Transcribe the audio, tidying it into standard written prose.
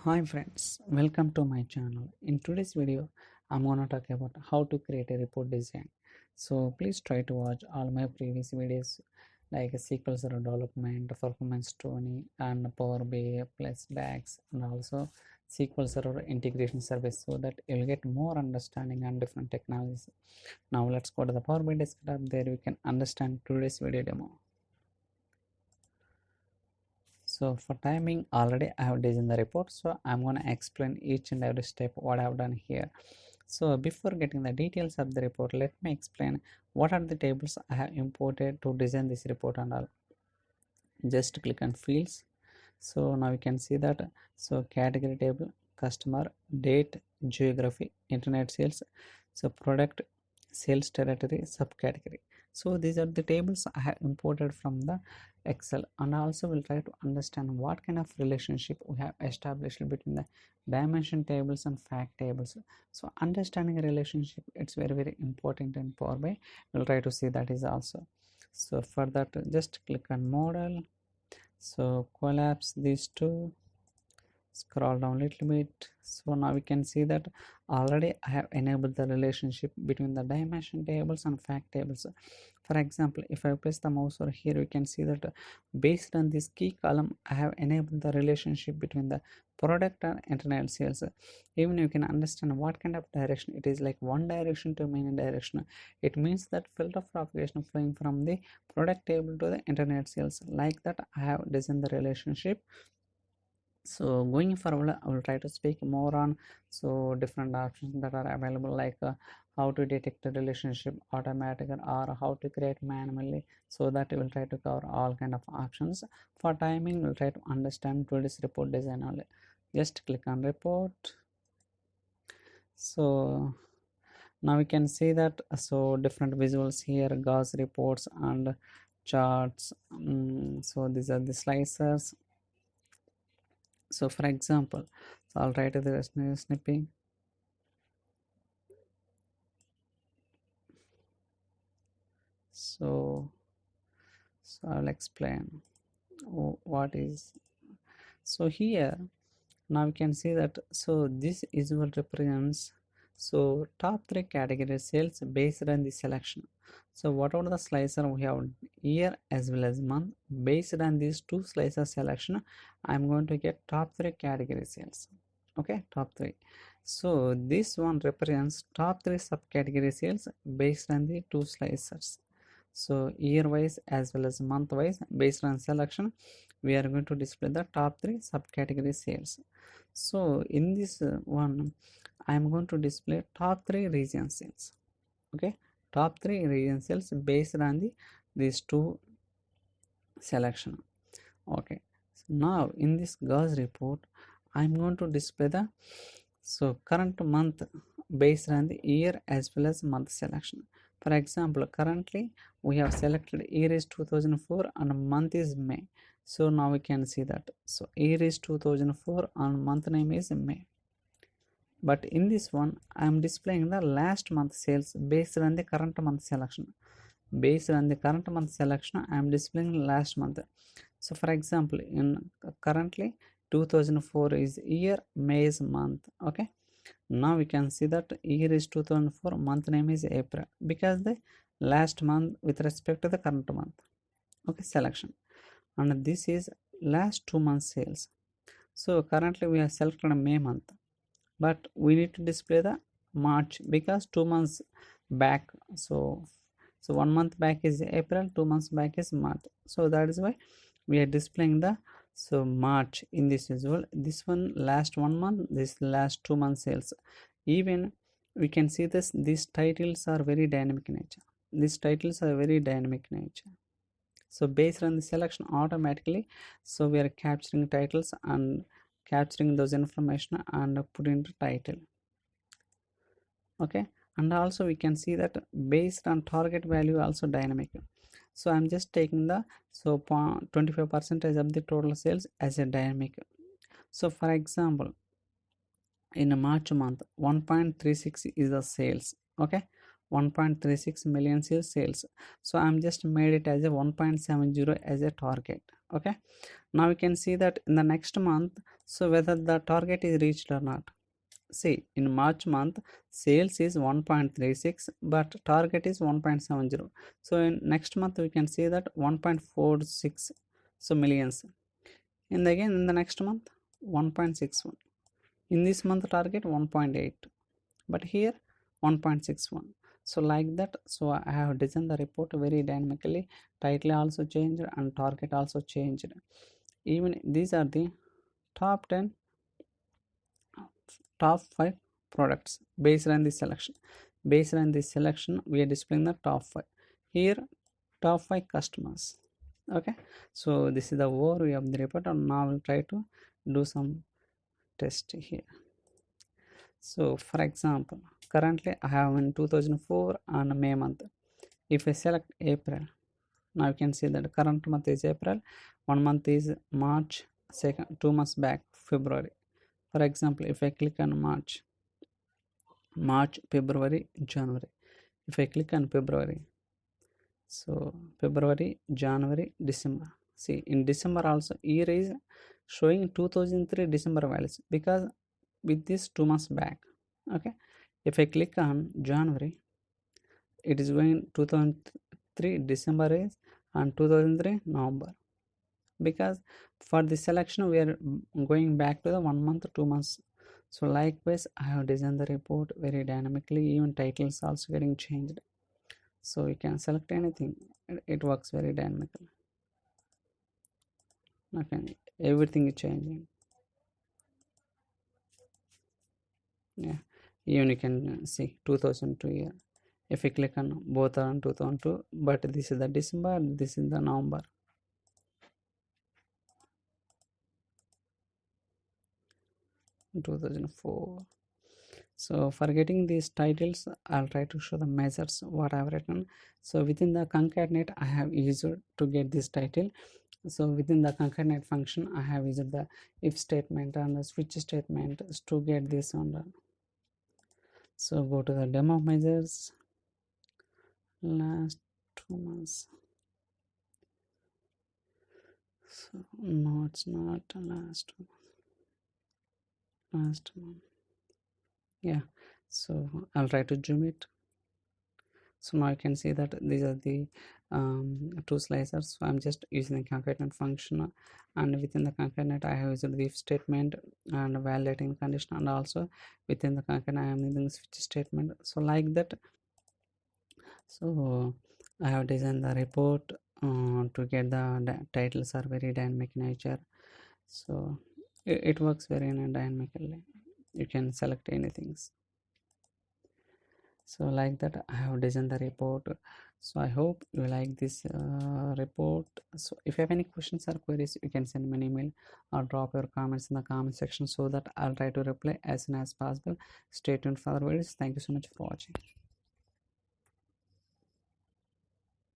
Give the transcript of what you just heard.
Hi friends, welcome to my channel. In today's video, I'm gonna talk about how to create a report design. So please try to watch all my previous videos like SQL Server development, performance tuning, and Power BI plus DAX, and also SQL Server integration service, so that you'll get more understanding on different technologies. Now let's go to the Power BI desktop. There you can understand today's video demo. So for timing, already I have designed the report, so I'm going to explain each and every step what I have done here. So before getting the details of the report, let me explain what are the tables I have imported to design this report and all. Just click on fields. So now you can see that, so category table, customer, date, geography, internet sales, so product, sales territory, subcategory. So these are the tables I have imported from the Excel, and also will try to understand what kind of relationship we have established between the dimension tables and fact tables. So understanding a relationship, it's very important in Power BI. We'll try to see that is also. So for that, just click on model. So collapse these two, scroll down a little bit. So now we can see that already I have enabled the relationship between the dimension tables and fact tables. For example, if I place the mouse over here, you can see that based on this key column, I have enabled the relationship between the product and internet sales. Even you can understand what kind of direction it is, like one direction to many direction. It means that filter propagation flowing from the product table to the internet sales. Like that, I have designed the relationship. So going forward, I will try to speak more on different options that are available, like how to detect the relationship automatically or how to create manually. So that we will try to cover all kind of options. For timing, we'll try to understand today's report design only. Just click on report. So now we can see that, so different visuals here, gauge reports and charts. So these are the slicers. So for example, so I'll try to the snipping. So I'll explain what is. So here now we can see that, so this visual represents top 3 category sales based on the selection. So whatever the slicer we have year as well as month, based on these two slicer selection, I'm going to get top 3 category sales. Okay, top 3. So this one represents top 3 subcategory sales based on the two slicers. So year wise as well as month wise, based on selection, we are going to display the top 3 subcategory sales. So in this one, I am going to display top 3 region sales. Okay, top 3 region sales based on these two selection. Okay, so now in this gauge report, I am going to display the current month based on the year as well as month selection. For example, currently we have selected year is 2004 and month is May. So now we can see that, so year is 2004 and month name is May. But in this one, I am displaying the last month sales based on the current month selection. Based on the current month selection, I am displaying last month. So for example, in currently 2004 is year, May is month. Okay, now we can see that year is 2004, month name is April, because the last month with respect to the current month. Okay, selection. And this is last 2 months sales. So currently we have selected May month, but we need to display the March because 2 months back, so 1 month back is April, 2 months back is March. So that is why we are displaying the March in this visual. This one last 1 month, this last 2 months sales. Even we can see this, these titles are very dynamic nature. These titles are very dynamic nature. So based on the selection automatically, so we are capturing titles and capturing those information and put into title. Okay, and also we can see that based on target value also dynamic. So I'm just taking the 25% of the total sales as a dynamic. So for example, in a March month, 1.36 is the sales. Okay, 1.36 million is sales. So I'm just made it as a 1.70 as a target. Okay, now we can see that in the next month, so whether the target is reached or not. See, in March month, sales is 1.36, but target is 1.70. So in next month, we can see that 1.46 so millions. And again in the next month, 1.61. In this month target 1.8, but here 1.61. So like that, so I have designed the report very dynamically. Title also changed and target also changed. Even these are the top 10, top 5 products based on this selection. Based on this selection, we are displaying the top 5. Here, top 5 customers. Okay, so this is the overview of the report, and now we'll try to do some test here. So for example, currently I have in 2004 and May month. If I select April, now you can see that current month is April, 1 month is March, second 2 months back February. For example, if I click on March, February, January. If I click on February, so February, January, December. See, in December also year is showing 2003 December values because with this 2 months back. Okay, if I click on January, it is going 2003 December is and 2003 November, because for the selection we are going back to the 1 month 2 months. So likewise I have designed the report very dynamically. Even titles also getting changed, so you can select anything. It works very dynamically. Okay, everything is changing. Yeah, even you can see 2002 year. If I click on both are on 2002, but this is the December, this is the November. 2004. So for getting these titles, I'll try to show the measures what I've written. So within the concatenate, I have used to get this title. So within the concatenate function, I have used the if statement and the switch statement to get this one. So go to the demo measures, last 2 months. So no, it's not last month. Yeah, so I'll try to zoom it. So now you can see that these are the two slicers. So I'm just using the concatenate function, and within the concatenate I have used the if statement and validating condition, and also within the concatenate I am using switch statement. So like that, so I have designed the report to get the titles are very dynamic nature. So it works very dynamically. You can select anything. So like that I have designed the report. So I hope you like this report. So if you have any questions or queries, you can send me an email or drop your comments in the comment section so that I'll try to reply as soon as possible. Stay tuned for the videos. Thank you so much for watching.